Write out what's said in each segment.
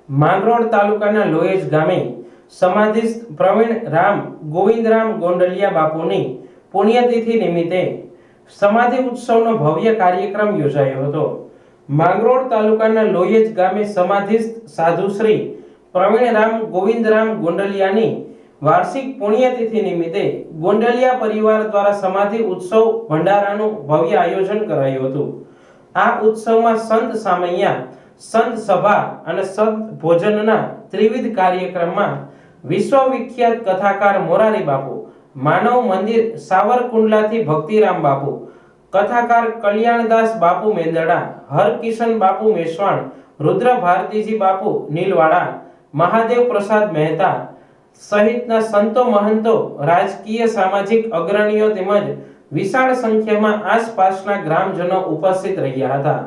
માંગરોળ તાલુકાના લોહેજ ગામે સમાધિસ્થ પ્રવીણ રામ ગોવિંદરામ ગોંડલિયા બાપુની પુણ્યતિથિ નિમિત્તે સમાધિ ઉત્સવનો ભવ્ય કાર્યક્રમ યોજાયો હતો। માંગરોળ તાલુકાના લોહેજ ગામે સમાધિસ્થ સાધુ શ્રી પ્રવીણ રામ ગોવિંદરામ ગોંડલિયાની વાર્ષિક પુણ્યતિથિ નિમિત્તે ગોંડલિયા પરિવાર દ્વારા સમાધિ ઉત્સવ ભંડારાનું ભવ્ય આયોજન કરાયું હતું। આ ઉત્સવમાં સંત સામૈયા, સંત સભા અને સંત ભોજનના ત્રિવિધ કાર્યક્રમમાં વિશ્વવિખ્યાત કથાકાર મોરારી બાપુ, માનવ મંદિર સાવરકુંડલાથી ભક્તિરામ બાપુ, કથાકાર કલ્યાણદાસ બાપુ મેંદરડા, હરકિશન બાપુ મેશ્વાણ, રુદ્ર ભારતીજી બાપુ નીલવાડા, મહાદેવ પ્રસાદ મહેતા સહિતના સંતો મહંતો, રાજકીય સામાજિક અગ્રણીઓ તેમજ વિશાળ સંખ્યામાં આસપાસના ગ્રામજનો ઉપસ્થિત રહ્યા હતા।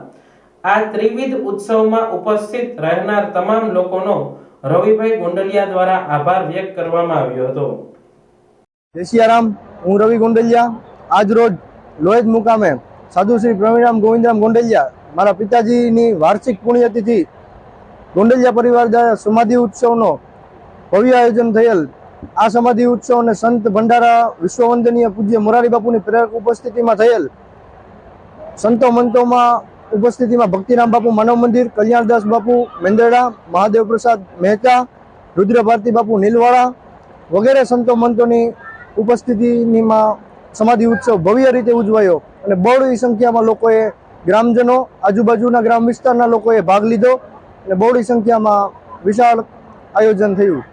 આ ત્રિવિધ ઉત્સવમાં ઉપસ્થિત રહેનાર તમામ લોકોનો રવિભાઈ ગોંડલિયા દ્વારા આભાર વ્યક્ત કરવામાં આવ્યો હતો। જય સિયારામ, હું રવિ ગોંડલિયા આજ રોજ લોહેજ મુકામે સાધુ શ્રી પ્રવીણરામ ગોવિંદરામ ગોંડલિયા મારા પિતાજીની વાર્ષિક પુણ્યતિથિ ગોંડલિયા પરિવાર દ્વારા સમાધિ ઉત્સવનો ભવ્ય આયોજન થયેલ। આ સમાધિ ઉત્સવ અને સંત ભંડારા વિશ્વવંદનીય પૂજ્ય મોરારી બાપુની પ્રેરક ઉપસ્થિતિમાં થયેલ। સંતો મંતોમાં ઉપસ્થિતિમાં ભક્તિરામ બાપુ માનવ મંદિર, કલ્યાણદાસ બાપુ મેંદરડા, મહાદેવ પ્રસાદ મહેતા, રુદ્ર ભારતી બાપુ નીલવાડા વગેરે સંતો મંતોની ઉપસ્થિતિમાં સમાધિ ઉત્સવ ભવ્ય રીતે ઉજવાયો અને બહોળી સંખ્યામાં લોકોએ, ગ્રામજનો, આજુબાજુના ગ્રામ વિસ્તારના લોકોએ ભાગ લીધો અને બહોળી સંખ્યામાં વિશાળ આયોજન થયું।